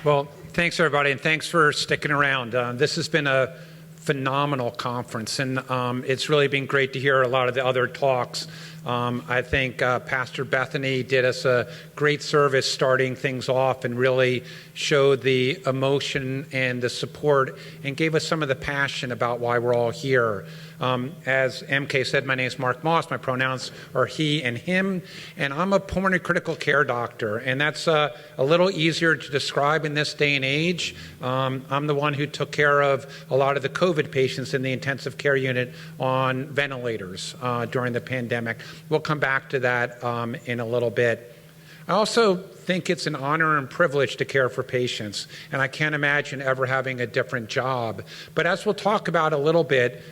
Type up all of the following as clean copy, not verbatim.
Well, thanks everybody, and thanks for sticking around. This has been a phenomenal conference, and it's really been great to hear a lot of the other talks. I think Pastor Bethany did us a great service starting things off and really showed the emotion and the support and gave us some of the passion about why we're all here. As MK said, my name is Marc Moss. My pronouns are he and him, and I'm a pulmonary critical care doctor, and that's a little easier to describe in this day and age. I'm the one who took care of a lot of the COVID patients in the intensive care unit on ventilators during the pandemic. We'll come back to that in a little bit. I also think it's an honor and privilege to care for patients, and I can't imagine ever having a different job. But as we'll talk about a little bit,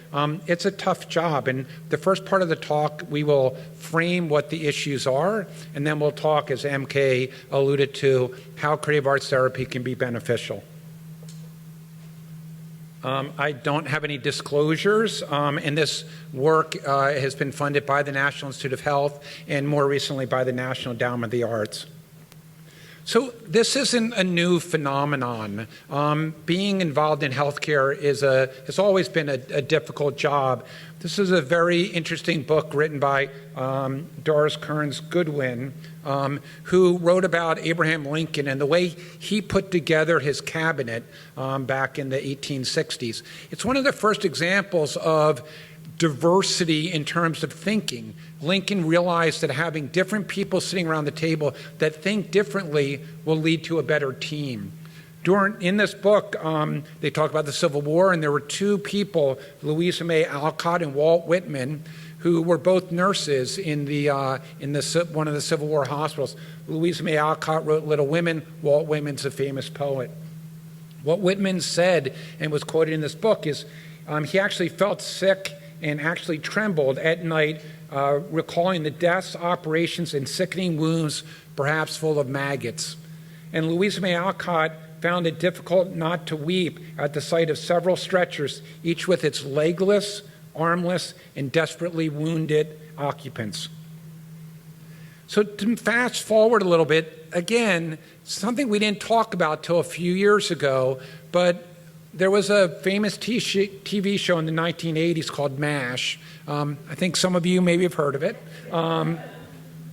it's a tough job. And the first part of the talk, we will frame what the issues are, and then we'll talk, as MK alluded to, how creative arts therapy can be beneficial. I don't have any disclosures, and this work has been funded by the National Institute of Health and more recently by the National Endowment of the Arts. So this isn't a new phenomenon. Being involved in healthcare has always been a difficult job. This is a very interesting book written by Doris Kearns Goodwin, who wrote about Abraham Lincoln and the way he put together his cabinet back in the 1860s. It's one of the first examples of diversity in terms of thinking. Lincoln realized that having different people sitting around the table that think differently will lead to a better team. In this book, they talk about the Civil War, and there were two people, Louisa May Alcott and Walt Whitman, who were both nurses in one of the Civil War hospitals. Louisa May Alcott wrote Little Women. Walt Whitman's a famous poet. What Whitman said, and was quoted in this book, is he actually felt sick and actually trembled at night, recalling the deaths, operations, and sickening wounds, perhaps full of maggots. And Louisa May Alcott found it difficult not to weep at the sight of several stretchers, each with its legless, armless, and desperately wounded occupants. So to fast forward a little bit, again, something we didn't talk about till a few years ago, but there was a famous TV show in the 1980s called MASH. I think some of you maybe have heard of it. And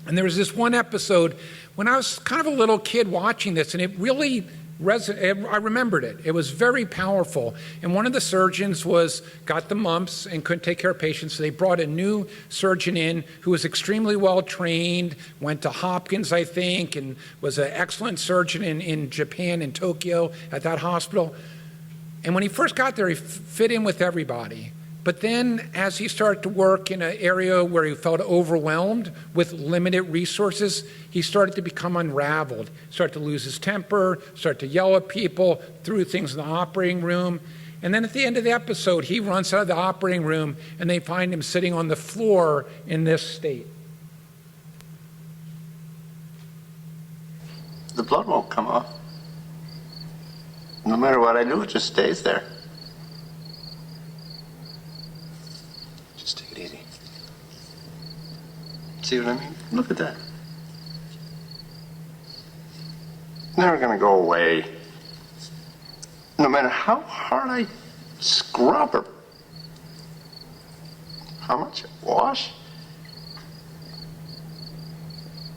there was this one episode when I was kind of a little kid watching this, and it really I remembered it. It was very powerful. And one of the surgeons got the mumps and couldn't take care of patients, so they brought a new surgeon in who was extremely well trained, went to Hopkins, I think, and was an excellent surgeon in Japan, in Tokyo, at that hospital. And when he first got there, he fit in with everybody. But then as he started to work in an area where he felt overwhelmed with limited resources, he started to become unraveled, started to lose his temper, started to yell at people, threw things in the operating room. And then at the end of the episode, he runs out of the operating room and they find him sitting on the floor in this state. The blood won't come off. No matter what I do, it just stays there. Just take it easy. See what I mean? Look at that. Never gonna go away. No matter how hard I scrub or how much I wash,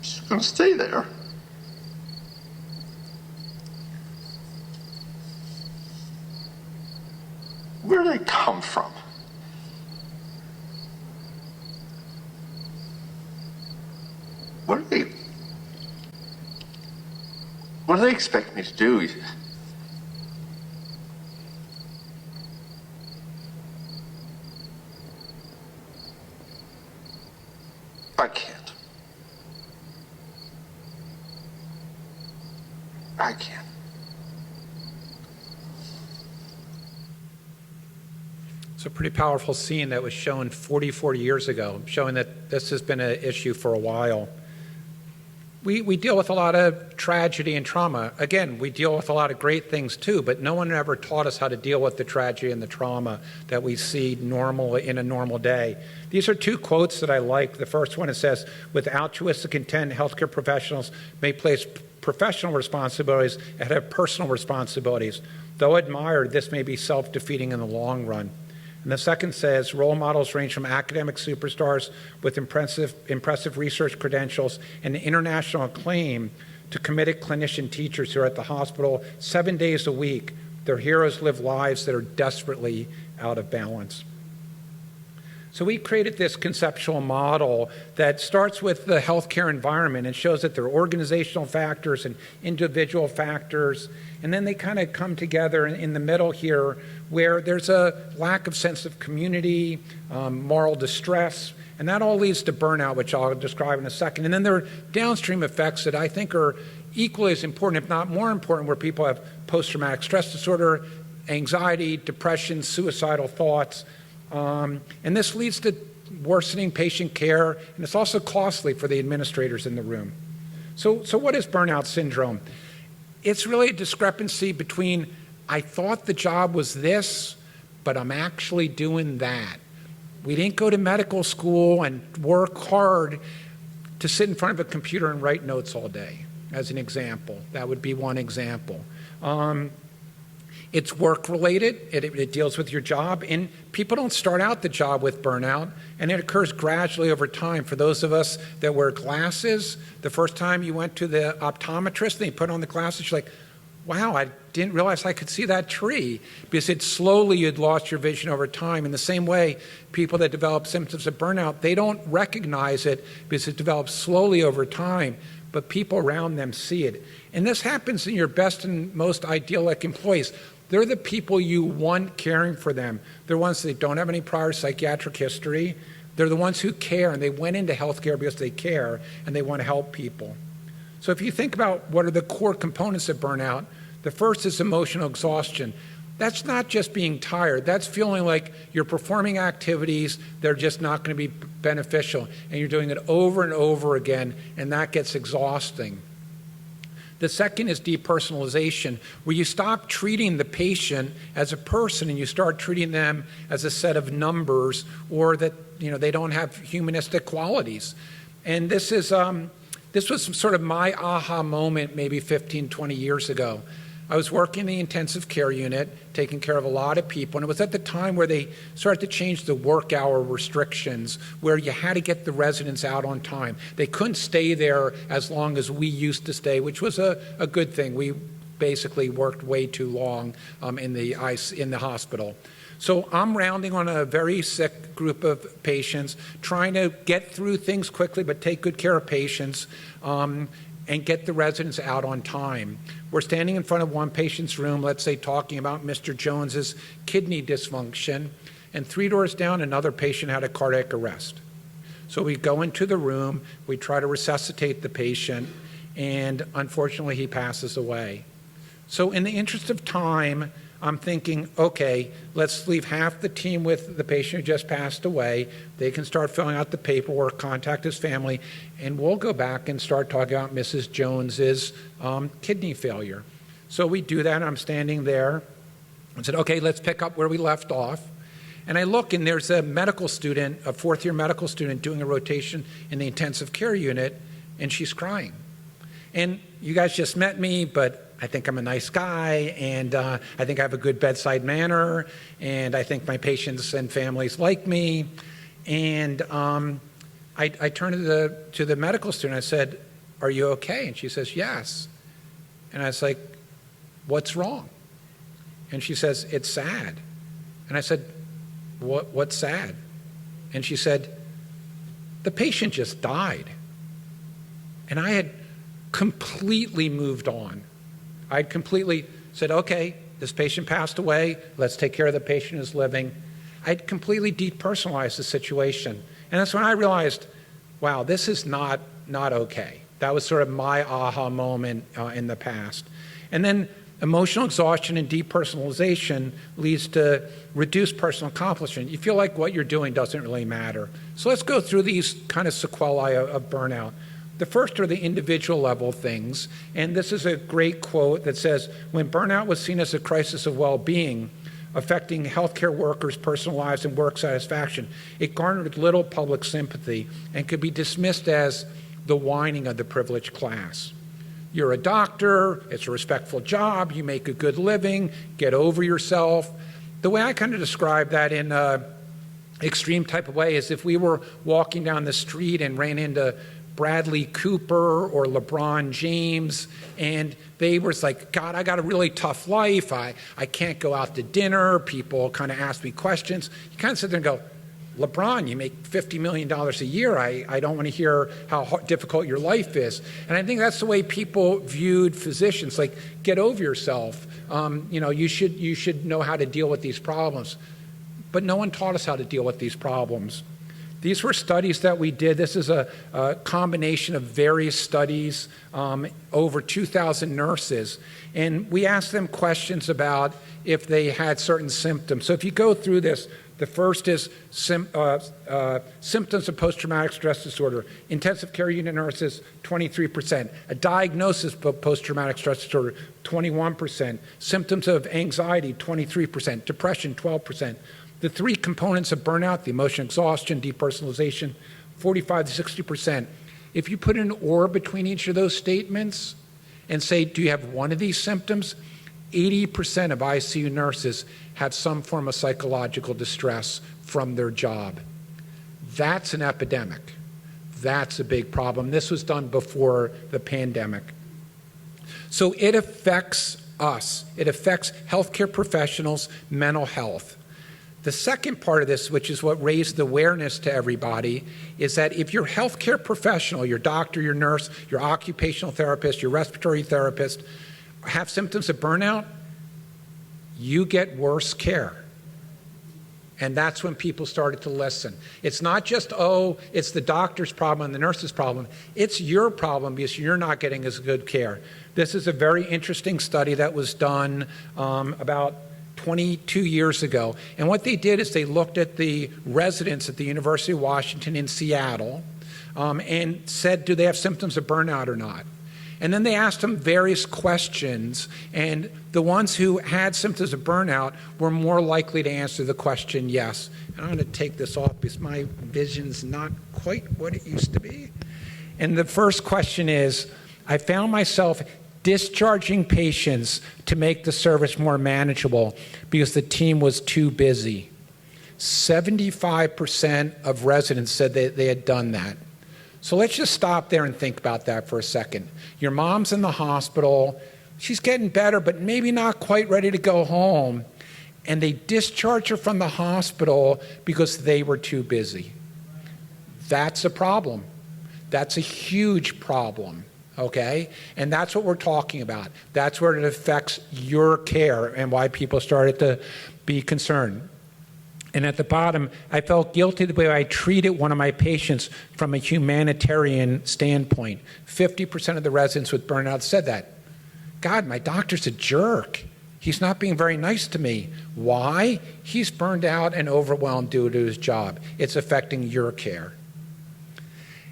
it's gonna stay there. Where do they come from? What do they expect me to do? I can't. I can't. It's a pretty powerful scene that was shown 40 years ago, showing that this has been an issue for a while. We deal with a lot of tragedy and trauma. Again, we deal with a lot of great things too, but no one ever taught us how to deal with the tragedy and the trauma that we see in a normal day. These are two quotes that I like. The first one, it says, with altruistic intent, healthcare professionals may place professional responsibilities ahead of personal responsibilities. Though admired, this may be self-defeating in the long run. And the second says, role models range from academic superstars with impressive research credentials and international acclaim to committed clinician teachers who are at the hospital 7 days a week. Their heroes live lives that are desperately out of balance. So we created this conceptual model that starts with the healthcare environment and shows that there are organizational factors and individual factors, and then they kind of come together in the middle here where there's a lack of sense of community, moral distress, and that all leads to burnout, which I'll describe in a second. And then there are downstream effects that I think are equally as important, if not more important, where people have post-traumatic stress disorder, anxiety, depression, suicidal thoughts. And this leads to worsening patient care, and it's also costly for the administrators in the room. So what is burnout syndrome? It's really a discrepancy between, I thought the job was this, but I'm actually doing that. We didn't go to medical school and work hard to sit in front of a computer and write notes all day, as an example. That would be one example. It's work-related. It deals with your job. And people don't start out the job with burnout, and it occurs gradually over time. For those of us that wear glasses, the first time you went to the optometrist and you put on the glasses, you're like, wow, I didn't realize I could see that tree, because it slowly you'd lost your vision over time. In the same way, people that develop symptoms of burnout, they don't recognize it because it develops slowly over time, but people around them see it. And this happens in your best and most idyllic employees. They're the people you want caring for them. They're ones that don't have any prior psychiatric history. They're the ones who care, and they went into healthcare because they care and they want to help people. So if you think about what are the core components of burnout, the first is emotional exhaustion. That's not just being tired. That's feeling like you're performing activities that are just not going to be beneficial, and you're doing it over and over again, and that gets exhausting. The second is depersonalization, where you stop treating the patient as a person and you start treating them as a set of numbers, or that they don't have humanistic qualities. And this was sort of my aha moment maybe 15, 20 years ago. I was working in the intensive care unit, taking care of a lot of people, and it was at the time where they started to change the work hour restrictions, where you had to get the residents out on time. They couldn't stay there as long as we used to stay, which was a good thing. We basically worked way too long in the hospital. So I'm rounding on a very sick group of patients, trying to get through things quickly but take good care of patients, and get the residents out on time. We're standing in front of one patient's room, let's say talking about Mr. Jones's kidney dysfunction, and 3 doors down, another patient had a cardiac arrest. So we go into the room, we try to resuscitate the patient, and unfortunately he passes away. So in the interest of time, I'm thinking, okay, let's leave half the team with the patient who just passed away. They can start filling out the paperwork, contact his family, and we'll go back and start talking about Mrs. Jones's kidney failure. So we do that, and I'm standing there and said, okay, let's pick up where we left off. And I look, and there's a medical student, a fourth-year medical student, doing a rotation in the intensive care unit, and she's crying. And you guys just met me, but I think I'm a nice guy, and I think I have a good bedside manner, and I think my patients and families like me. And I turned to the medical student. I said, "Are you okay?" And she says, "Yes." And I was like, "What's wrong?" And she says, "It's sad." And I said, "What's sad?" And she said, "The patient just died." And I had completely moved on. I'd completely said, okay, this patient passed away. Let's take care of the patient who's living. I'd completely depersonalized the situation. And that's when I realized, wow, this is not okay. That was sort of my aha moment in the past. And then emotional exhaustion and depersonalization leads to reduced personal accomplishment. You feel like what you're doing doesn't really matter. So let's go through these kind of sequelae of burnout. The first are the individual level things, and this is a great quote that says, when burnout was seen as a crisis of well-being, affecting healthcare workers' personal lives and work satisfaction, it garnered little public sympathy and could be dismissed as the whining of the privileged class. You're a doctor, it's a respectful job, you make a good living, get over yourself. The way I kind of describe that in an extreme type of way is if we were walking down the street and ran into Bradley Cooper or LeBron James, and they were like, God, I got a really tough life. I can't go out to dinner. People kind of ask me questions. You kind of sit there and go, LeBron, you make $50 million a year. I don't want to hear how difficult your life is. And I think that's the way people viewed physicians, like, get over yourself. You should know how to deal with these problems. But no one taught us how to deal with these problems. These were studies that we did. This is a combination of various studies, over 2,000 nurses. And we asked them questions about if they had certain symptoms. So if you go through this, the first is symptoms of post-traumatic stress disorder. Intensive care unit nurses, 23%. A diagnosis of post-traumatic stress disorder, 21%. Symptoms of anxiety, 23%. Depression, 12%. The three components of burnout, the emotional exhaustion, depersonalization, 45 to 60%. If you put an or between each of those statements and say, do you have one of these symptoms? 80% of ICU nurses have some form of psychological distress from their job. That's an epidemic. That's a big problem. This was done before the pandemic. So it affects us. It affects healthcare professionals' mental health. The second part of this, which is what raised awareness to everybody, is that if you're a healthcare professional, your doctor, your nurse, your occupational therapist, your respiratory therapist, have symptoms of burnout, you get worse care. And that's when people started to listen. It's not just, it's the doctor's problem and the nurse's problem. It's your problem because you're not getting as good care. This is a very interesting study that was done about 22 years ago. And what they did is they looked at the residents at the University of Washington in Seattle and said, do they have symptoms of burnout or not? And then they asked them various questions, and the ones who had symptoms of burnout were more likely to answer the question yes. And I'm going to take this off because my vision's not quite what it used to be. And the first question is, I found myself discharging patients to make the service more manageable because the team was too busy. 75% of residents said they had done that. So let's just stop there and think about that for a second. Your mom's in the hospital, she's getting better, but maybe not quite ready to go home, and they discharge her from the hospital because they were too busy. That's a problem. That's a huge problem. Okay? And that's what we're talking about. That's where it affects your care and why people started to be concerned. And at the bottom, I felt guilty the way I treated one of my patients from a humanitarian standpoint. 50% of the residents with burnout said that. God, my doctor's a jerk. He's not being very nice to me. Why? He's burned out and overwhelmed due to his job. It's affecting your care.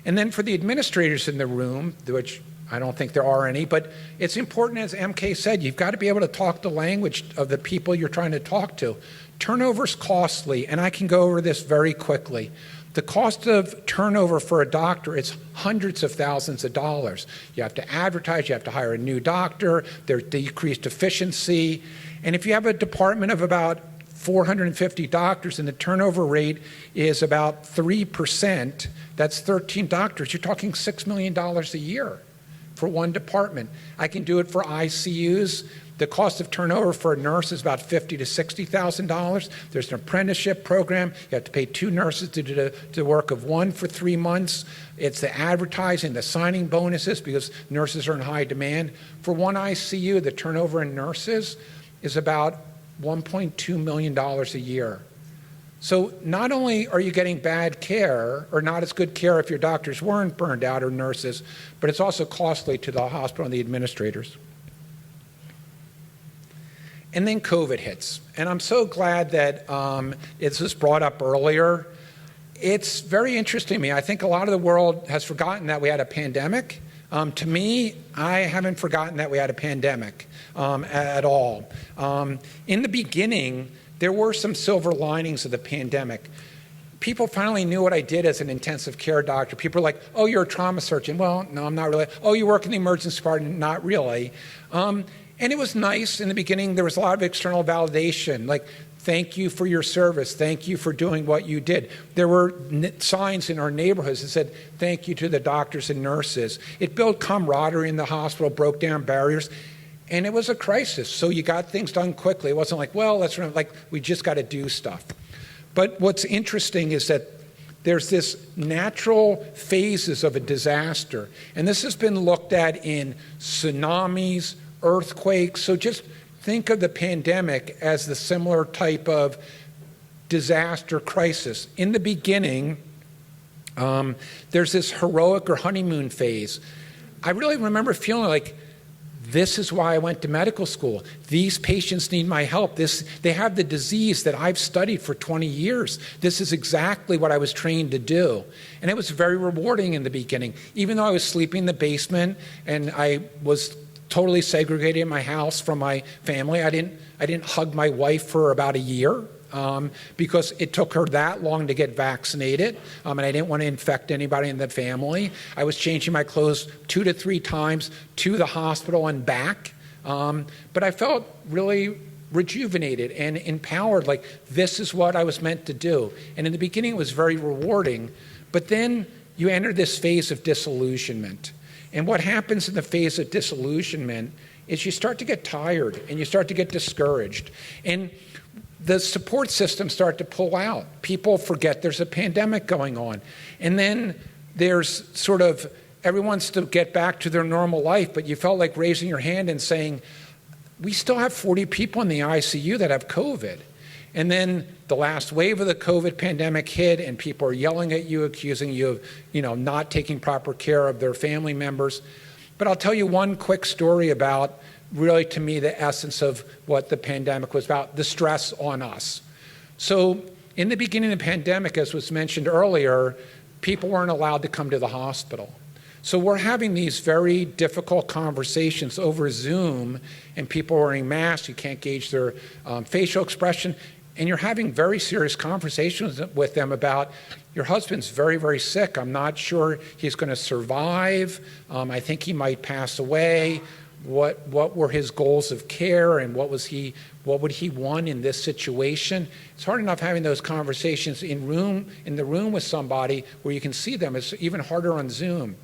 And then for the administrators in the room, which I don't think there are any, but it's important, as MK said, you've got to be able to talk the language of the people you're trying to talk to. Turnover's costly, and I can go over this very quickly. The cost of turnover for a doctor is hundreds of thousands of dollars. You have to advertise, you have to hire a new doctor, there's decreased efficiency, and if you have a department of about 450 doctors and the turnover rate is about 3%, that's 13 doctors. You're talking $6 million a year for one department. I can do it for ICUs. The cost of turnover for a nurse is about $50,000 to $60,000. There's an apprenticeship program. You have to pay 2 nurses to do the work of 1 for 3 months. It's the advertising, the signing bonuses, because nurses are in high demand. For one ICU, the turnover in nurses is about $1.2 million a year. So not only are you getting bad care, or not as good care if your doctors weren't burned out, or nurses, but it's also costly to the hospital and the administrators. And then COVID hits. And I'm so glad that this was brought up earlier. It's very interesting to me. I think a lot of the world has forgotten that we had a pandemic. To me, I haven't forgotten that we had a pandemic at all. In the beginning, there were some silver linings of the pandemic. people finally knew what I did as an intensive care doctor. People were like, oh, you're a trauma surgeon. Well, no, I'm not really. Oh, you work in the emergency department? Not really. And it was nice. In the beginning, there was a lot of external validation, like, thank you for your service. Thank you for doing what you did. There were signs in our neighborhoods that said, thank you to the doctors and nurses. It built camaraderie in the hospital, broke down barriers, and it was a crisis. So you got things done quickly. It wasn't like, well, let's run, like, we just got to do stuff. But what's interesting is that there's this natural phases of a disaster, and this has been looked at in tsunamis, earthquakes. So just think of the pandemic as the similar type of disaster crisis. In the beginning, there's this heroic or honeymoon phase. I really remember feeling like, this is why I went to medical school. These patients need my help. They have the disease that I've studied for 20 years. This is exactly what I was trained to do. And it was very rewarding in the beginning. Even though I was sleeping in the basement and I was totally segregated in my house from my family, I didn't hug my wife for about a year. Because it took her that long to get vaccinated, and I didn't want to infect anybody in the family. I was changing my clothes 2 to 3 times to the hospital and back, but I felt really rejuvenated and empowered, like this is what I was meant to do. And in the beginning it was very rewarding, but then you enter this phase of disillusionment. And what happens in the phase of disillusionment is you start to get tired and you start to get discouraged. And the support systems start to pull out. People forget there's a pandemic going on. And then there's sort of, everyone wants to get back to their normal life, but you felt like raising your hand and saying, we still have 40 people in the ICU that have COVID. And then the last wave of the COVID pandemic hit and people are yelling at you, accusing you of, not taking proper care of their family members. But I'll tell you one quick story about really, to me, the essence of what the pandemic was about, the stress on us. So in the beginning of the pandemic, as was mentioned earlier, people weren't allowed to come to the hospital. So we're having these very difficult conversations over Zoom, and people are wearing masks, you can't gauge their facial expression, and you're having very serious conversations with them about, your husband's very, very sick. I'm not sure he's going to survive. I think he might pass away. What were his goals of care, and what would he want in this situation? It's hard enough having those conversations in the room with somebody where you can see them. It's even harder on Zoom.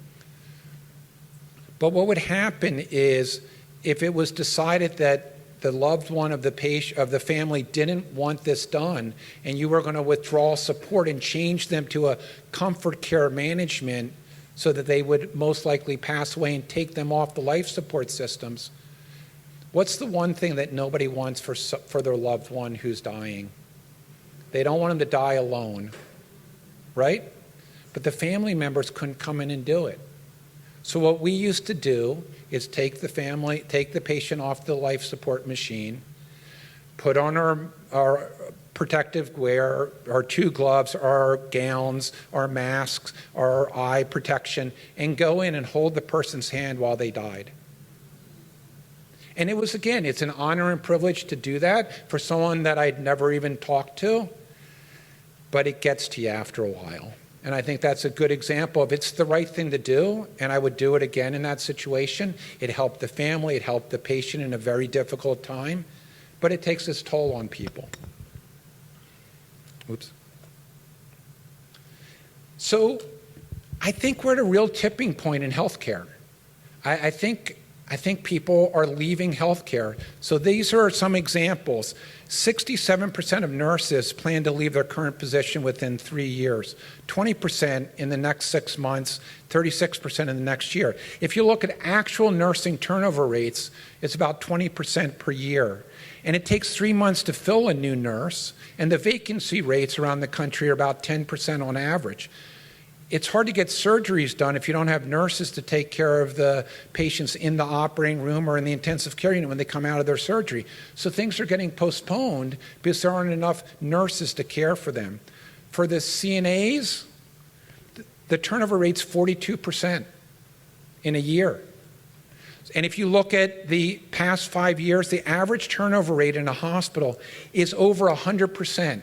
But what would happen is, if it was decided that the loved one of the family didn't want this done, and you were going to withdraw support and change them to a comfort care management, so that they would most likely pass away and take them off the life support systems. What's the one thing that nobody wants for their loved one who's dying? They don't want them to die alone, right? But the family members couldn't come in and do it. So what we used to do is take the patient off the life support machine, put on our protective wear, our 2 gloves, our gowns, our masks, our eye protection, and go in and hold the person's hand while they died. And it was, again, it's an honor and privilege to do that for someone that I'd never even talked to, but it gets to you after a while. And I think that's a good example of it's the right thing to do, and I would do it again in that situation. It helped the family, it helped the patient in a very difficult time, but it takes its toll on people. Oops. So I think we're at a real tipping point in healthcare. I think people are leaving healthcare. So these are some examples. 67% of nurses plan to leave their current position within 3 years, 20% in the next 6 months, 36% in the next year. If you look at actual nursing turnover rates, it's about 20% per year. And it takes 3 months to fill a new nurse, and the vacancy rates around the country are about 10% on average. It's hard to get surgeries done if you don't have nurses to take care of the patients in the operating room or in the intensive care unit when they come out of their surgery. So things are getting postponed because there aren't enough nurses to care for them. For the CNAs, the turnover rate's 42% in a year. And if you look at the past 5 years, the average turnover rate in a hospital is over 100%.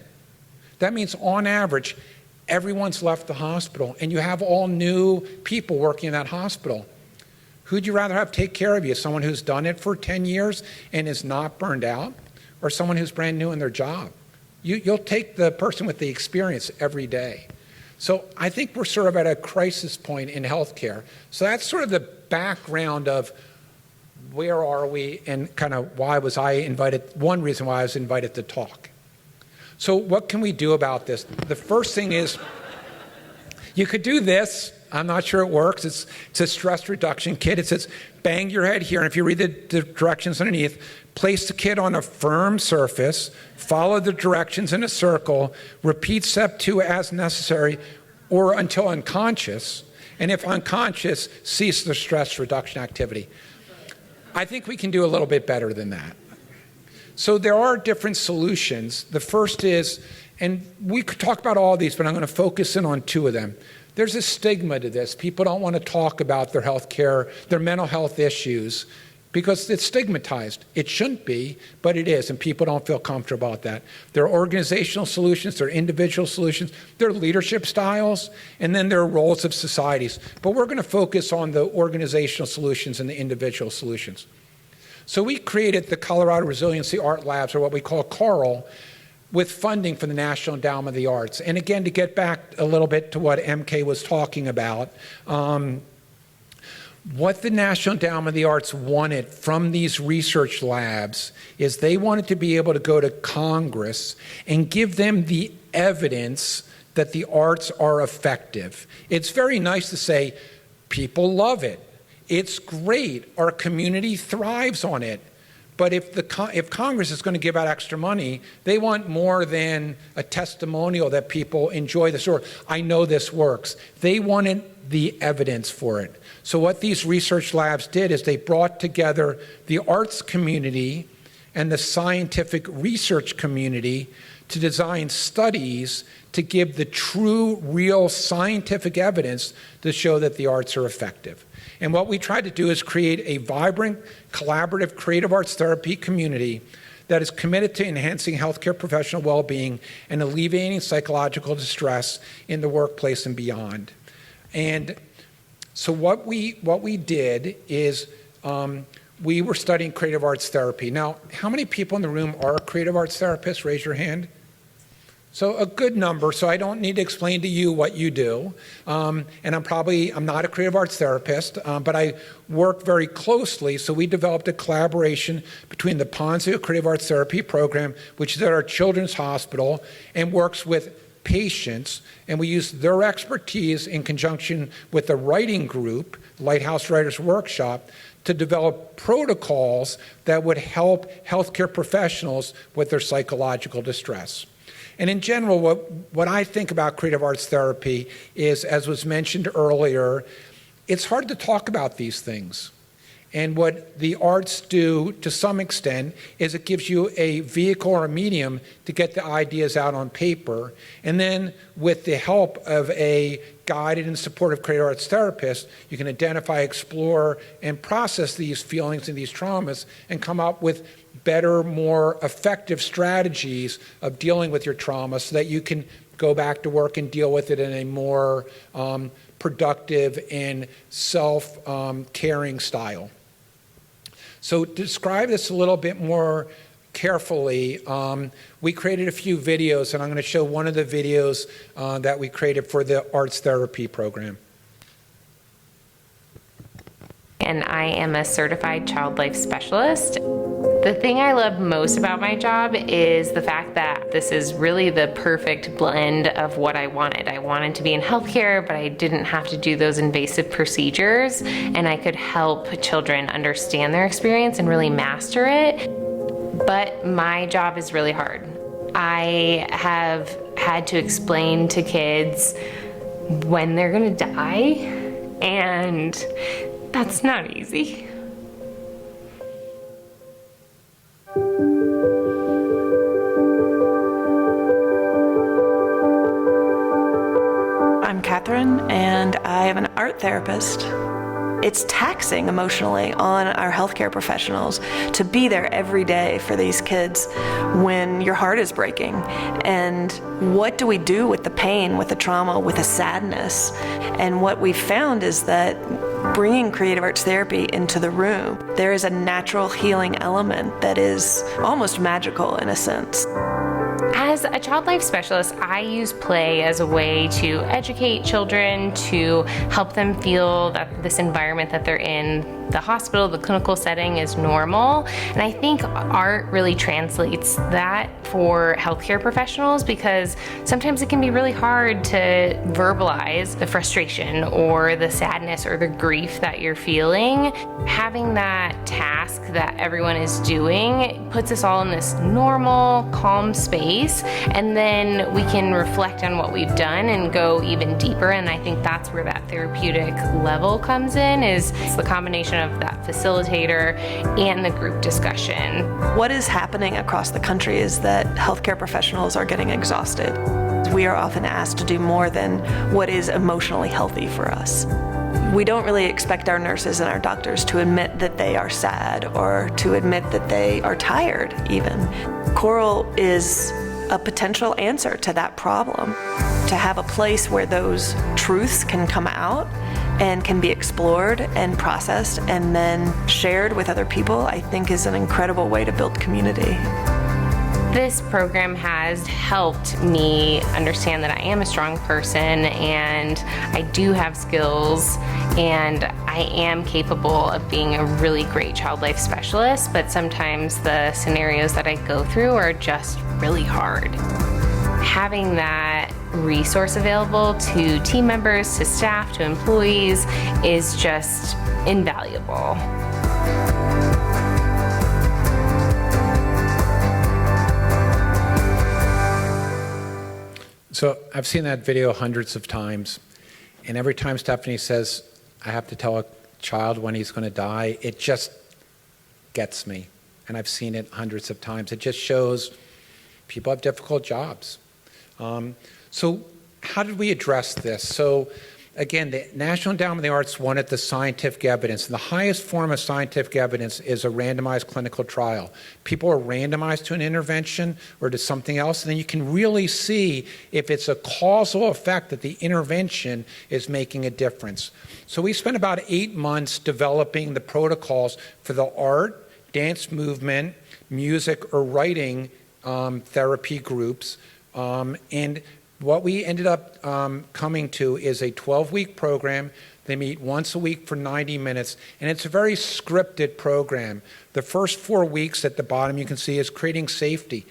That means on average, everyone's left the hospital, and you have all new people working in that hospital. Who'd you rather have take care of you? Someone who's done it for 10 years and is not burned out, or someone who's brand new in their job? You'll take the person with the experience every day. So I think we're sort of at a crisis point in healthcare. So that's sort of the background of where are we and kind of why was I invited, one reason why I was invited to talk. So what can we do about this? The first thing is, you could do this. I'm not sure it works. It's a stress reduction kit. It says, bang your head here. And if you read the directions underneath, place the kit on a firm surface, follow the directions in a circle, repeat step 2 as necessary or until unconscious. And if unconscious, cease the stress reduction activity. I think we can do a little bit better than that. So there are different solutions. The first is, and we could talk about all these, but I'm going to focus in on 2 of them. There's a stigma to this. People don't want to talk about their health care, their mental health issues, because it's stigmatized. It shouldn't be, but it is, and people don't feel comfortable about that. There are organizational solutions, there are individual solutions, there are leadership styles, and then there are roles of societies. But we're going to focus on the organizational solutions and the individual solutions. So we created the Colorado Resiliency Arts Labs, or what we call CORAL, with funding from the National Endowment of the Arts. And again, to get back a little bit to what MK was talking about, what the National Endowment of the Arts wanted from these research labs is they wanted to be able to go to Congress and give them the evidence that the arts are effective. It's very nice to say, people love it. It's great. Our community thrives on it. But if Congress is going to give out extra money, they want more than a testimonial that people enjoy this, or I know this works. They wanted the evidence for it. So what these research labs did is they brought together the arts community and the scientific research community to design studies to give the true, real scientific evidence to show that the arts are effective. And what we tried to do is create a vibrant, collaborative, creative arts therapy community that is committed to enhancing healthcare professional well-being and alleviating psychological distress in the workplace and beyond. And so what we did is we were studying creative arts therapy. Now, how many people in the room are creative arts therapists? Raise your hand. So a good number, so I don't need to explain to you what you do. And I'm not a creative arts therapist, but I work very closely. So we developed a collaboration between the Ponzio Creative Arts Therapy Program, which is at our children's hospital, and works with patients. And we use their expertise in conjunction with the writing group, Lighthouse Writers Workshop, to develop protocols that would help healthcare professionals with their psychological distress. And in general, what I think about creative arts therapy is, as was mentioned earlier, it's hard to talk about these things. And what the arts do, to some extent, is it gives you a vehicle or a medium to get the ideas out on paper. And then with the help of a guided and supportive creative arts therapist, you can identify, explore, and process these feelings and these traumas and come up with better, more effective strategies of dealing with your trauma so that you can go back to work and deal with it in a more productive and self-caring style. So to describe this a little bit more carefully, we created a few videos, and I'm going to show one of the videos that we created for the arts therapy program. And I am a certified child life specialist. The thing I love most about my job is the fact that this is really the perfect blend of what I wanted. I wanted to be in healthcare, but I didn't have to do those invasive procedures, and I could help children understand their experience and really master it. But my job is really hard. I have had to explain to kids when they're gonna die, and that's not easy. I'm Catherine, and I am an art therapist. It's taxing emotionally on our healthcare professionals to be there every day for these kids when your heart is breaking. And what do we do with the pain, with the trauma, with the sadness? And what we've found is that bringing creative arts therapy into the room, there is a natural healing element that is almost magical in a sense. As a child life specialist, I use play as a way to educate children, to help them feel that this environment that they're in, the hospital, the clinical setting, is normal. And I think art really translates that for healthcare professionals, because sometimes it can be really hard to verbalize the frustration or the sadness or the grief that you're feeling. Having that task that everyone is doing puts us all in this normal, calm space, and then we can reflect on what we've done and go even deeper. And I think that's where that therapeutic level comes in, is the combination of that facilitator and the group discussion. What is happening across the country is that healthcare professionals are getting exhausted. We are often asked to do more than what is emotionally healthy for us. We don't really expect our nurses and our doctors to admit that they are sad or to admit that they are tired even. Choral is a potential answer to that problem. To have a place where those truths can come out and can be explored and processed and then shared with other people, I think is an incredible way to build community. This program has helped me understand that I am a strong person and I do have skills and I am capable of being a really great child life specialist, but sometimes the scenarios that I go through are just really hard. Having that resource available to team members, to staff, to employees is just invaluable. So I've seen that video hundreds of times, and every time Stephanie says, I have to tell a child when he's going to die, it just gets me. And I've seen it hundreds of times. It just shows people have difficult jobs. So how did we address this? So again, the National Endowment of the Arts wanted the scientific evidence. And the highest form of scientific evidence is a randomized clinical trial. People are randomized to an intervention or to something else, and then you can really see if it's a causal effect that the intervention is making a difference. So we spent about 8 months developing the protocols for the art, dance movement, music, or writing therapy groups. And what we ended up coming to is a 12-week program. They meet once a week for 90 minutes, and it's a very scripted program. The first 4 weeks at the bottom you can see is creating safety.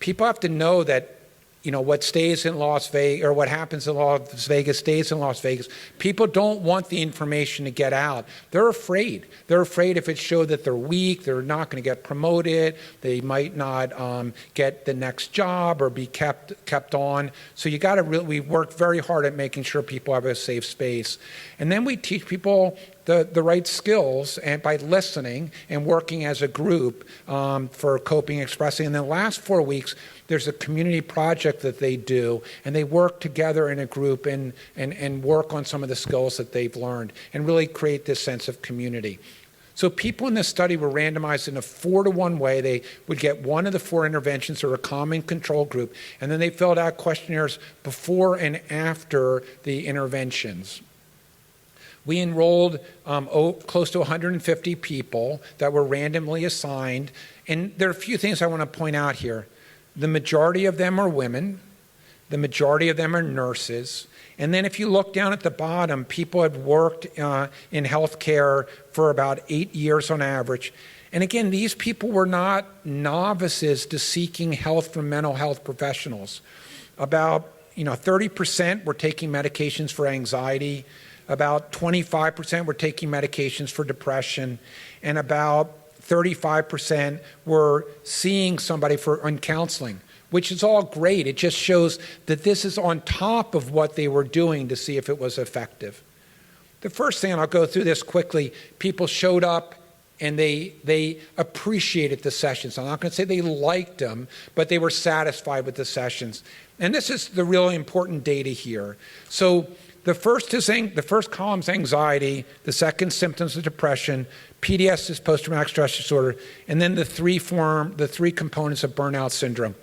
People have to know that, you know, what stays in Las Vegas, or what happens in Las Vegas stays in Las Vegas. People don't want the information to get out. They're afraid. They're afraid if it showed that they're weak, they're not going to get promoted, they might not get the next job or be kept on. So you got to really, we work very hard at making sure people have a safe space. And then we teach people the right skills and by listening and working as a group for coping, expressing. And then the last 4 weeks, there's a community project that they do, and they work together in a group and work on some of the skills that they've learned and really create this sense of community. So people in this study were randomized in a 4-to-1 way. They would get one of the 4 interventions or a common control group, and then they filled out questionnaires before and after the interventions. We enrolled close to 150 people that were randomly assigned, and there are a few things I want to point out here. The majority of them are women. The majority of them are nurses. And then if you look down at the bottom, people had worked in healthcare for about 8 years on average. And again, these people were not novices to seeking help from mental health professionals. About 30% were taking medications for anxiety. About 25% were taking medications for depression. And about 35% were seeing somebody on counseling, which is all great. It just shows that this is on top of what they were doing to see if it was effective. The first thing, and I'll go through this quickly, people showed up and they appreciated the sessions. I'm not going to say they liked them, but they were satisfied with the sessions. And this is the really important data here. So the first column is anxiety, the second symptoms of depression, PTSD is post-traumatic stress disorder, and then the three components of burnout syndrome.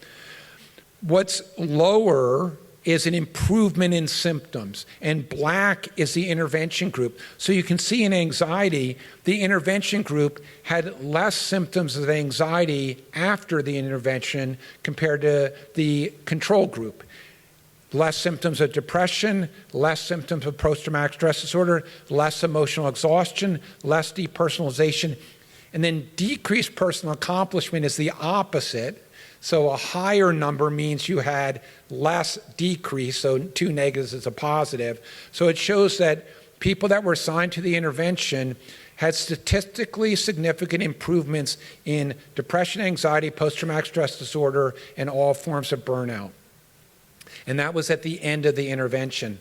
What's lower is an improvement in symptoms, and black is the intervention group. So you can see in anxiety, the intervention group had less symptoms of anxiety after the intervention compared to the control group. Less symptoms of depression, less symptoms of post-traumatic stress disorder, less emotional exhaustion, less depersonalization, and then decreased personal accomplishment is the opposite. So a higher number means you had less decrease, so 2 negatives is a positive. So it shows that people that were assigned to the intervention had statistically significant improvements in depression, anxiety, post-traumatic stress disorder, and all forms of burnout. And that was at the end of the intervention.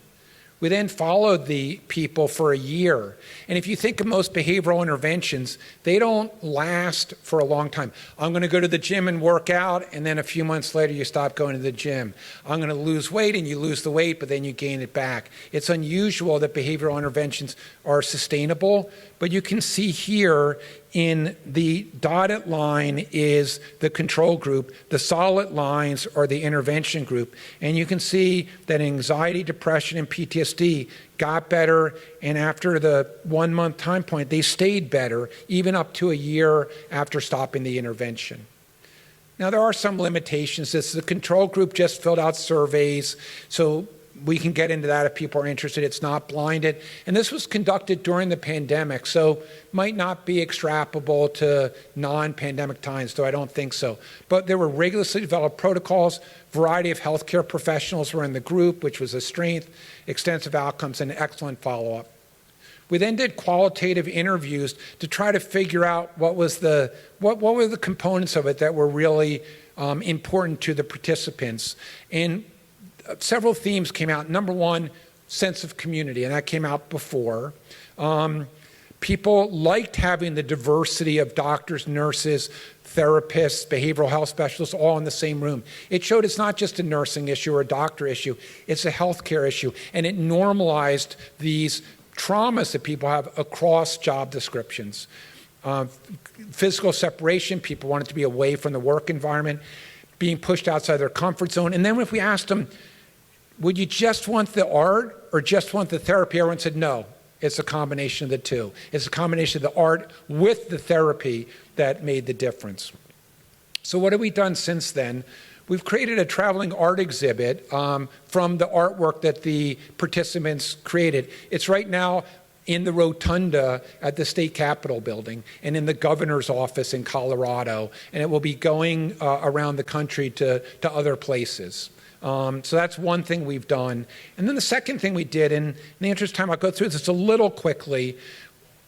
We then followed the people for a year. And if you think of most behavioral interventions, they don't last for a long time. I'm going to go to the gym and work out, and then a few months later you stop going to the gym. I'm going to lose weight, and you lose the weight, but then you gain it back. It's unusual that behavioral interventions are sustainable, but you can see here in the dotted line is the control group. The solid lines are the intervention group. And you can see that anxiety, depression, and PTSD got better, and after the 1 month time point, they stayed better, even up to a year after stopping the intervention. Now, there are some limitations. The control group just filled out surveys, so we can get into that if people are interested. It's not blinded. And this was conducted during the pandemic, so might not be extrapolable to non-pandemic times, though I don't think so. But there were rigorously developed protocols. Variety of healthcare professionals were in the group, which was a strength, extensive outcomes, and excellent follow-up. We then did qualitative interviews to try to figure out what were the components of it that were really important to the participants. And several themes came out. Number one, sense of community, and that came out before. People liked having the diversity of doctors, nurses, therapists, behavioral health specialists all in the same room. It showed it's not just a nursing issue or a doctor issue, it's a healthcare issue, and it normalized these traumas that people have across job descriptions. Physical separation, people wanted to be away from the work environment, being pushed outside their comfort zone. And then if we asked them, would you just want the art or just want the therapy? Everyone said no. It's a combination of the two. It's a combination of the art with the therapy that made the difference. So what have we done since then? We've created a traveling art exhibit from the artwork that the participants created. It's right now in the rotunda at the state capitol building and in the governor's office in Colorado, and it will be going around the country to other places. So that's one thing we've done. And then the second thing we did, and in the interest of time, I'll go through this a little quickly.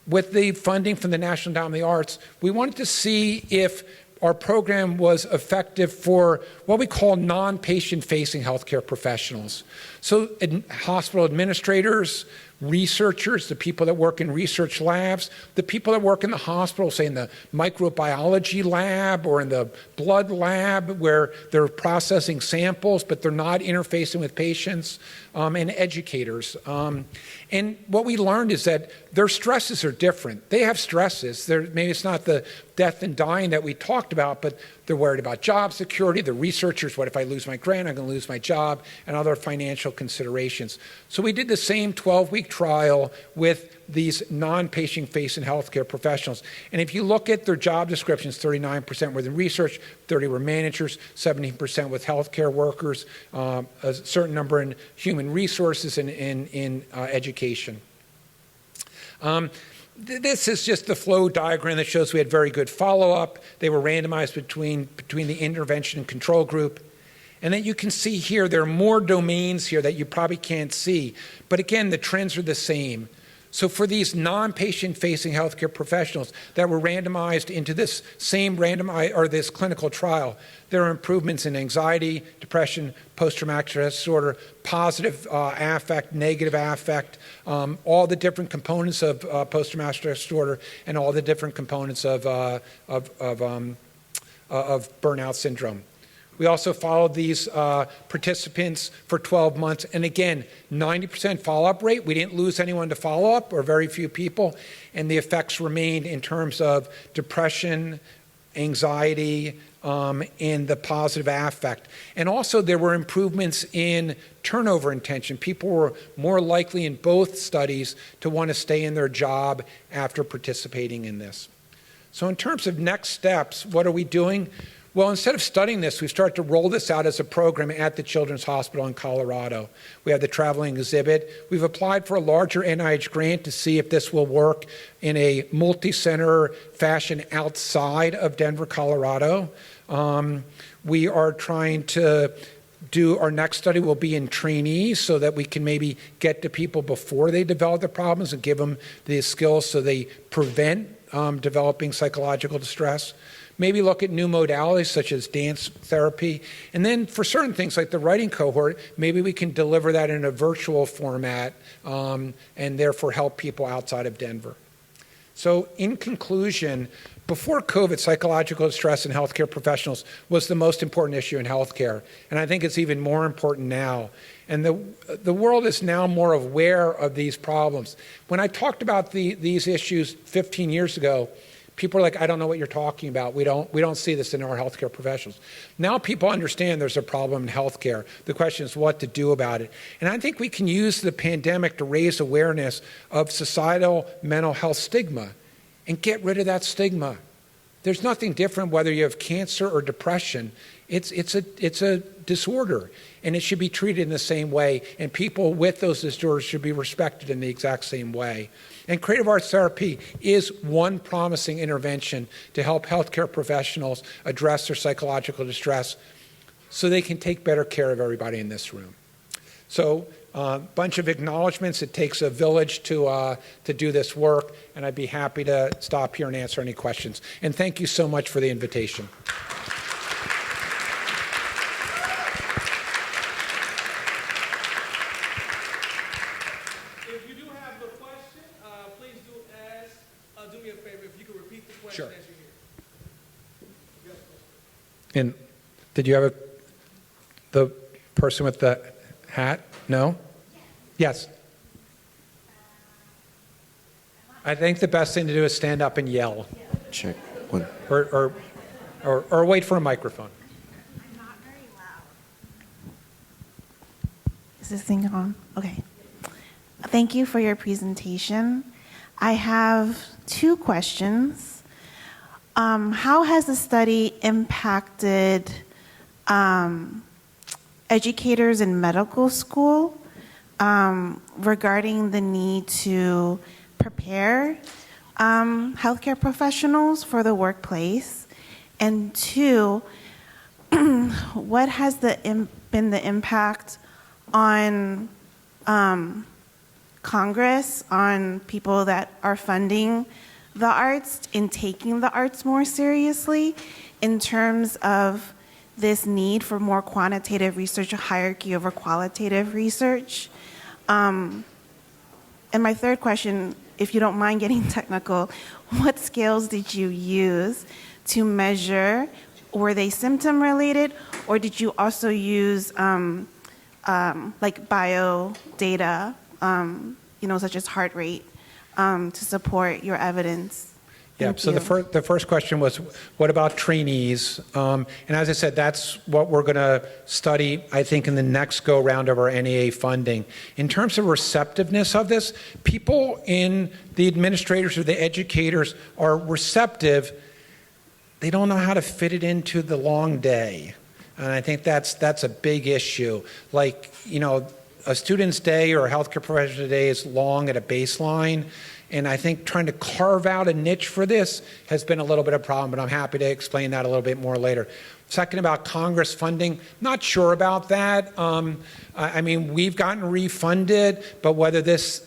With the funding from the National Endowment of the Arts, we wanted to see if our program was effective for what we call non-patient facing healthcare professionals. So hospital administrators, researchers, the people that work in research labs, the people that work in the hospital, say in the microbiology lab or in the blood lab where they're processing samples but they're not interfacing with patients, and educators. And what we learned is that their stresses are different. They have stresses. Maybe it's not the death and dying that we talked about, but they're worried about job security. The researchers, what if I lose my grant? I'm going to lose my job, and other financial considerations. So we did the same 12-week trial with these non-patient facing healthcare professionals. And if you look at their job descriptions, 39% were in research, 30% were managers, 17% with healthcare workers, a certain number in human resources and in education. This is just the flow diagram that shows we had very good follow-up. They were randomized between the intervention and control group. And then you can see here, there are more domains here that you probably can't see. But again, the trends are the same. So for these non-patient facing healthcare professionals that were randomized into this same this clinical trial, there are improvements in anxiety, depression, post-traumatic stress disorder, positive affect, negative affect, all the different components of post-traumatic stress disorder, and all the different components of burnout syndrome. We also followed these participants for 12 months. And again, 90% follow-up rate. We didn't lose anyone to follow-up, or very few people. And the effects remained in terms of depression, anxiety, and the positive affect. And also there were improvements in turnover intention. People were more likely in both studies to want to stay in their job after participating in this. So in terms of next steps, what are we doing? Well, instead of studying this, we start to roll this out as a program at the Children's Hospital in Colorado. We have the traveling exhibit. We've applied for a larger NIH grant to see if this will work in a multi-center fashion outside of Denver, Colorado. We are trying to do, our next study will be in trainees so that we can maybe get to people before they develop the problems and give them the skills so they prevent developing psychological distress. Maybe look at new modalities such as dance therapy. And then for certain things like the writing cohort, maybe we can deliver that in a virtual format and therefore help people outside of Denver. So in conclusion, before COVID, psychological distress in healthcare professionals was the most important issue in healthcare. And I think it's even more important now. And the world is now more aware of these problems. When I talked about these issues 15 years ago, people are like, I don't know what you're talking about. We don't see this in our healthcare professionals. Now people understand there's a problem in healthcare. The question is what to do about it. And I think we can use the pandemic to raise awareness of societal mental health stigma and get rid of that stigma. There's nothing different whether you have cancer or depression. It's a disorder, and it should be treated in the same way, and people with those disorders should be respected in the exact same way. And creative arts therapy is one promising intervention to help healthcare professionals address their psychological distress so they can take better care of everybody in this room. So a bunch of acknowledgments. It takes a village to do this work, and I'd be happy to stop here and answer any questions. And thank you so much for the invitation. Sure. And did you have the person with the hat? No? Yes. I think the best thing to do is stand up and yell. Check one. Or wait for a microphone. I'm not very loud. Is this thing on? Okay. Thank you for your presentation. I have two questions. How has the study impacted educators in medical school regarding the need to prepare healthcare professionals for the workplace? And two, what has been the impact on Congress, on people that are funding the arts, in taking the arts more seriously in terms of this need for more quantitative research, a hierarchy over qualitative research? And my third question, if you don't mind getting technical, what scales did you use to measure? Were they symptom related, or did you also use like bio data, such as heart rate, to support your evidence? Yeah, so the first question was, what about trainees? And as I said, that's what we're going to study, I think, in the next go-round of our NEA funding. In terms of receptiveness of this, people in the administrators or the educators are receptive. They don't know how to fit it into the long day. And I think that's a big issue. Like, a student's day or a healthcare professional's day is long at a baseline. And I think trying to carve out a niche for this has been a little bit of a problem, but I'm happy to explain that a little bit more later. Second, about Congress funding, not sure about that. I mean, we've gotten refunded, but whether this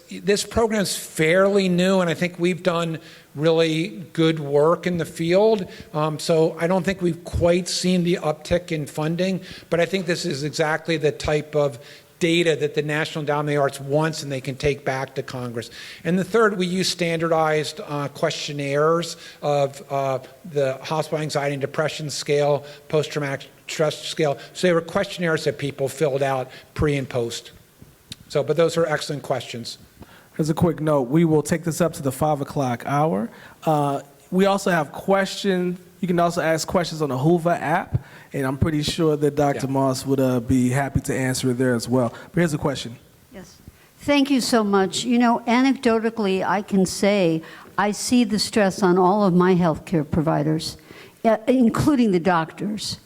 program is fairly new, and I think we've done really good work in the field. So I don't think we've quite seen the uptick in funding, but I think this is exactly the type of data that the National Endowment of the Arts wants and they can take back to Congress. And the third, we use standardized questionnaires of the Hospital Anxiety and Depression Scale, Post-Traumatic Stress Scale. So they were questionnaires that people filled out pre and post. So, but those are excellent questions. As a quick note, we will take this up to the 5 o'clock hour. We also have questions. You can also ask questions on the Hoover app, and I'm pretty sure that Dr. Moss would be happy to answer it there as well. But here's a question. Yes. Thank you so much. You know, anecdotally, I can say I see the stress on all of my healthcare providers, including the doctors.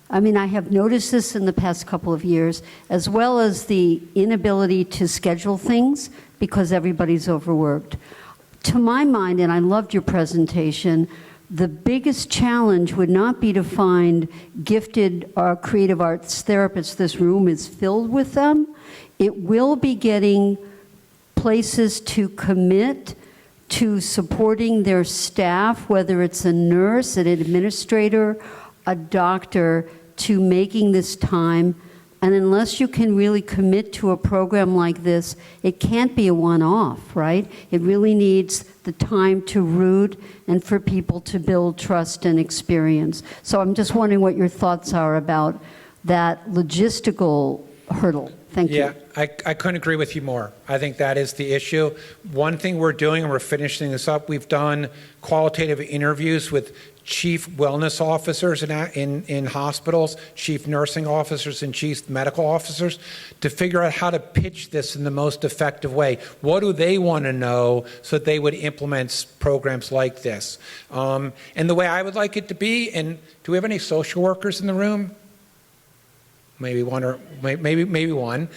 I mean, I have noticed this in the past couple of years, as well as the inability to schedule things because everybody's overworked. To my mind, and I loved your presentation, the biggest challenge would not be to find gifted creative arts therapists. This room is filled with them. It will be getting places to commit to supporting their staff, whether it's a nurse, an administrator, a doctor, to making this time. And unless you can really commit to a program like this, it can't be a one-off, right? It really needs the time to root and for people to build trust and experience. So I'm just wondering what your thoughts are about that logistical hurdle. Thank you. Yeah, I couldn't agree with you more. I think that is the issue. One thing we're doing, and we're finishing this up, we've done qualitative interviews with chief wellness officers in hospitals, chief nursing officers, and chief medical officers to figure out how to pitch this in the most effective way. What do they want to know so that they would implement programs like this? And the way I would like it to be, and do we have any social workers in the room? Maybe one or maybe one.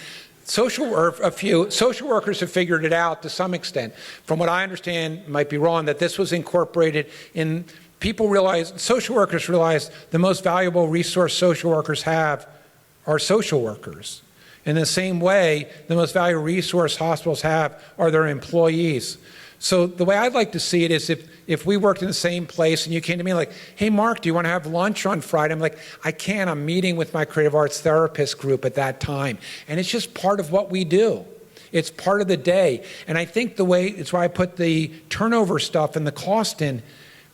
A few social workers have figured it out to some extent. From what I understand, might be wrong, that this was incorporated in. People realize, social workers realize the most valuable resource social workers have are social workers. In the same way, the most valuable resource hospitals have are their employees. So the way I'd like to see it is if we worked in the same place and you came to me like, hey, Marc, do you want to have lunch on Friday? I'm like, I can't. I'm meeting with my creative arts therapist group at that time. And it's just part of what we do. It's part of the day. And I think it's why I put the turnover stuff and the cost in.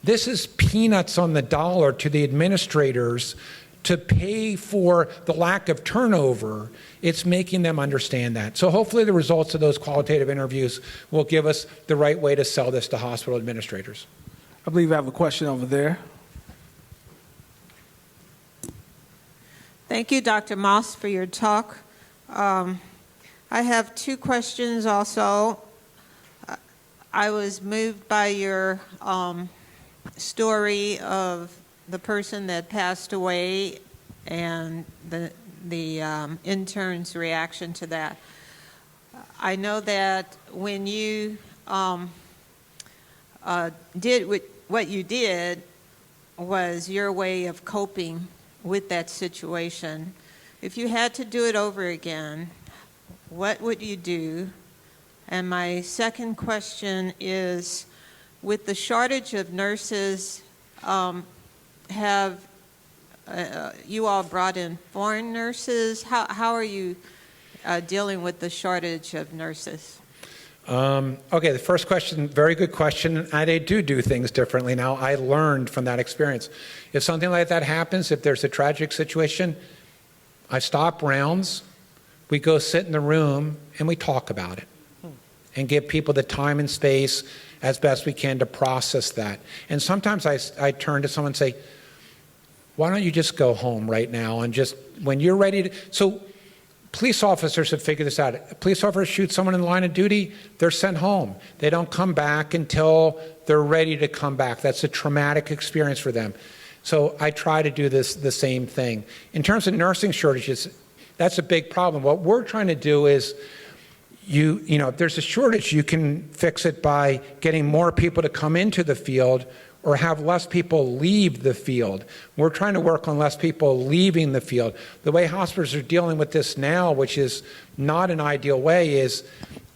This is peanuts on the dollar to the administrators to pay for the lack of turnover. It's making them understand that. So hopefully the results of those qualitative interviews will give us the right way to sell this to hospital administrators. I believe I have a question over there. Thank you, Dr. Moss, for your talk. I have two questions also. I was moved by your story of the person that passed away and the intern's reaction to that. I know that when you did what you did was your way of coping with that situation. If you had to do it over again, what would you do? And my second question is, with the shortage of nurses, have you all brought in foreign nurses? How are you dealing with the shortage of nurses? Okay, the first question, very good question. I do things differently now. I learned from that experience. If something like that happens, if there's a tragic situation, I stop rounds, we go sit in the room, and we talk about it and give people the time and space as best we can to process that. And sometimes I turn to someone and say, why don't you just go home right now and just, when you're ready to, so police officers have figured this out. If police officers shoot someone in the line of duty, they're sent home. They don't come back until they're ready to come back. That's a traumatic experience for them. So I try to do the same thing. In terms of nursing shortages, that's a big problem. What we're trying to do is, you know, if there's a shortage, you can fix it by getting more people to come into the field or have less people leave the field. We're trying to work on less people leaving the field. The way hospitals are dealing with this now, which is not an ideal way, is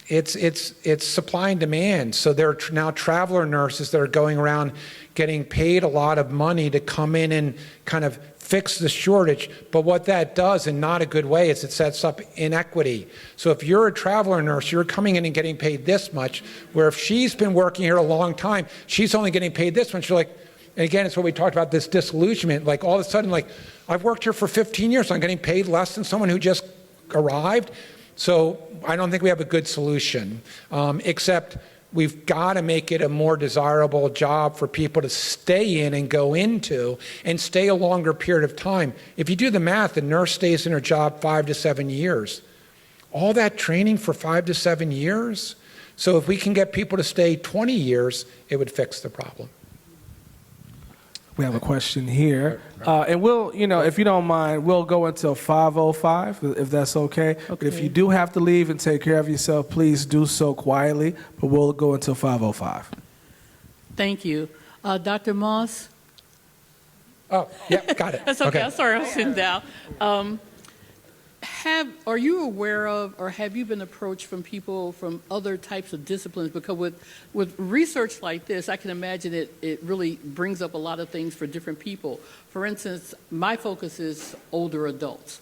it's supply and demand. So there are now traveler nurses that are going around getting paid a lot of money to come in and kind of fix the shortage. But what that does, in not a good way, is it sets up inequity. So if you're a traveler nurse, you're coming in and getting paid this much, where if she's been working here a long time, she's only getting paid this much. You're like, and again, it's what we talked about, this disillusionment. Like all of a sudden, like, I've worked here for 15 years, I'm getting paid less than someone who just arrived. So I don't think we have a good solution, except we've got to make it a more desirable job for people to stay in and go into and stay a longer period of time. If you do the math, the nurse stays in her job 5 to 7 years. All that training for 5 to 7 years? So if we can get people to stay 20 years, it would fix the problem. We have a question here. And we'll, if you don't mind, we'll go until 5:05, if that's okay. But if you do have to leave and take care of yourself, please do so quietly. But we'll go until 5:05. Thank you. Dr. Moss? Oh, yeah, got it. That's okay. I'm sorry, I'm sitting down. Are you aware of, or have you been approached from people from other types of disciplines? Because with research like this, I can imagine it really brings up a lot of things for different people. For instance, my focus is older adults.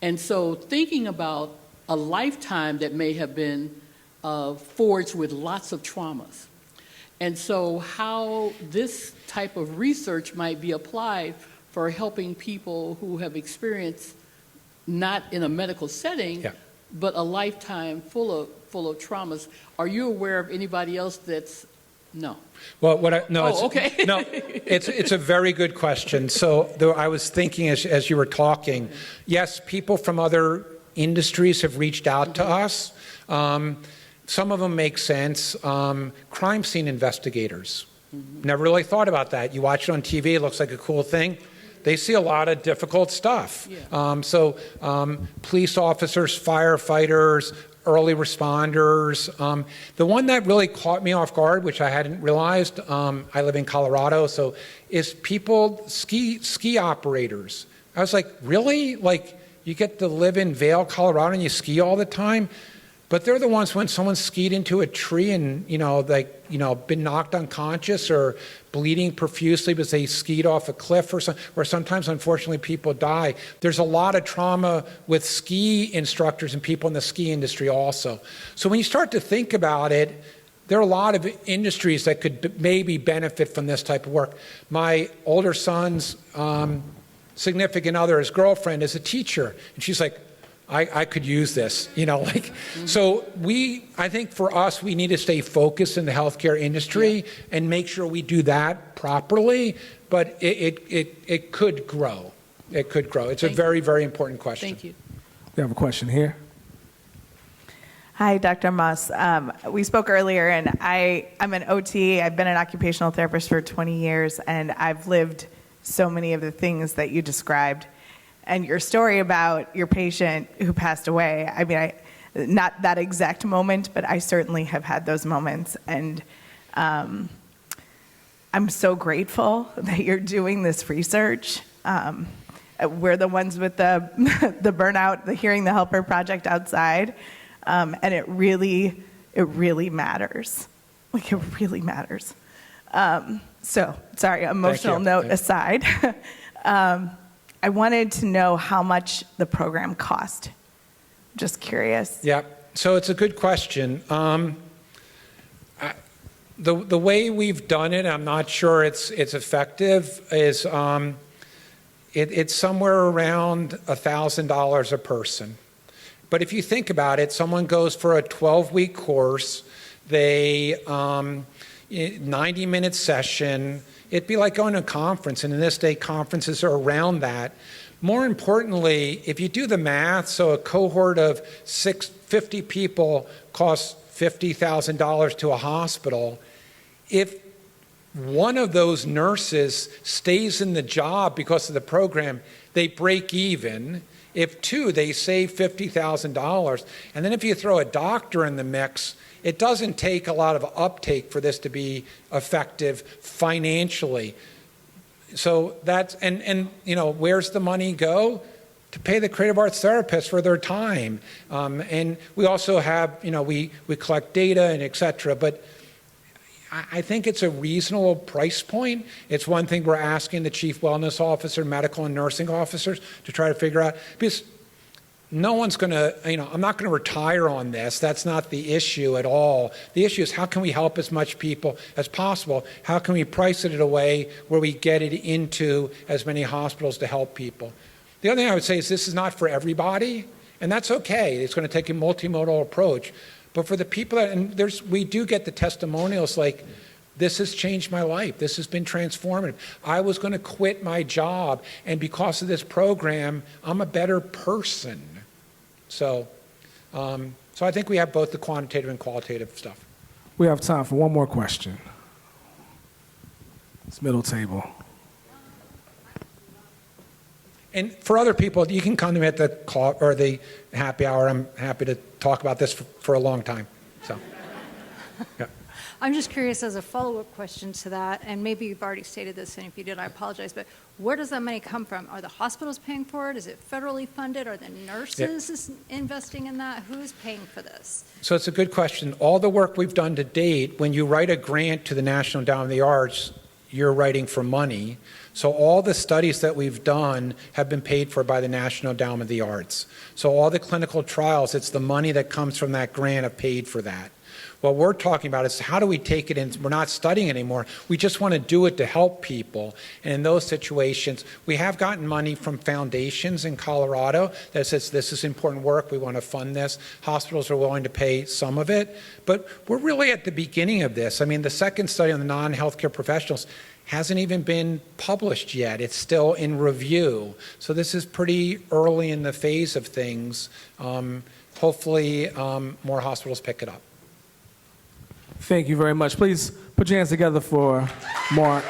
And so thinking about a lifetime that may have been forged with lots of traumas. And so how this type of research might be applied for helping people who have experienced, not in a medical setting, but a lifetime full of traumas. Are you aware of anybody else that's no? Well, okay. No, it's a very good question. So I was thinking as you were talking, yes, people from other industries have reached out to us. Some of them make sense. Crime scene investigators. Never really thought about that. You watch it on TV, it looks like a cool thing. They see a lot of difficult stuff. Police officers, firefighters, early responders. The one that really caught me off guard, which I hadn't realized, I live in Colorado, so is people, ski operators. I was like, really? Like, you get to live in Vail, Colorado, and you ski all the time? But they're the ones when someone skied into a tree and, been knocked unconscious or bleeding profusely because they skied off a cliff or sometimes, unfortunately, people die. There's a lot of trauma with ski instructors and people in the ski industry also. So when you start to think about it, there are a lot of industries that could maybe benefit from this type of work. My older son's significant other, his girlfriend, is a teacher, and she's like, I could use this, So I think for us, we need to stay focused in the healthcare industry and make sure we do that properly, but it could grow. It could grow. It's a very, very important question. Thank you. We have a question here. Hi, Dr. Moss. We spoke earlier, and I'm an OT. I've been an occupational therapist for 20 years, and I've lived so many of the things that you described. And your story about your patient who passed away, I mean, not that exact moment, but I certainly have had those moments. And I'm so grateful that you're doing this research. We're the ones with the Burnout, the Hearing the Helper project outside. And it really matters. Like, it really matters. So, sorry, emotional note aside. I wanted to know how much the program cost. Just curious. Yeah, so it's a good question. The way we've done it, I'm not sure it's effective, is it's somewhere around $1,000 a person. But if you think about it, someone goes for a 12-week course, they 90-minute session. It'd be like going to a conference, and in this day, conferences are around that. More importantly, if you do the math, so a cohort of 50 people costs $50,000 to a hospital. If one of those nurses stays in the job because of the program, they break even. If two, they save $50,000. And then if you throw a doctor in the mix, it doesn't take a lot of uptake for this to be effective financially. So that's, and where's the money go? To pay the creative arts therapists for their time. And we also have, we collect data and et cetera. But I think it's a reasonable price point. It's one thing we're asking the chief wellness officer, medical and nursing officers to try to figure out, because no one's going to, I'm not going to retire on this. That's not the issue at all. The issue is how can we help as much people as possible? How can we price it in a way where we get it into as many hospitals to help people? The other thing I would say is this is not for everybody, and that's okay. It's going to take a multimodal approach. But for the people that, and we do get the testimonials like, this has changed my life. This has been transformative. I was going to quit my job, and because of this program, I'm a better person. So I think we have both the quantitative and qualitative stuff. We have time for one more question. This middle table. And for other people, you can come to me at the call or the happy hour. I'm happy to talk about this for a long time. So, yeah. I'm just curious as a follow-up question to that, and maybe you've already stated this, and if you did, I apologize, but where does that money come from? Are the hospitals paying for it? Is it federally funded? Are the nurses investing in that? Who's paying for this? So it's a good question. All the work we've done to date, when you write a grant to the National Endowment of the Arts, you're writing for money. So all the studies that we've done have been paid for by the National Endowment of the Arts. So all the clinical trials, it's the money that comes from that grant have paid for that. What we're talking about is how do we take it in? We're not studying anymore. We just want to do it to help people. And in those situations, we have gotten money from foundations in Colorado that says this is important work. We want to fund this. Hospitals are willing to pay some of it. But we're really at the beginning of this. I mean, the second study on the non-healthcare professionals hasn't even been published yet. It's still in review. So this is pretty early in the phase of things. Hopefully, more hospitals pick it up. Thank you very much. Please put your hands together for Marc.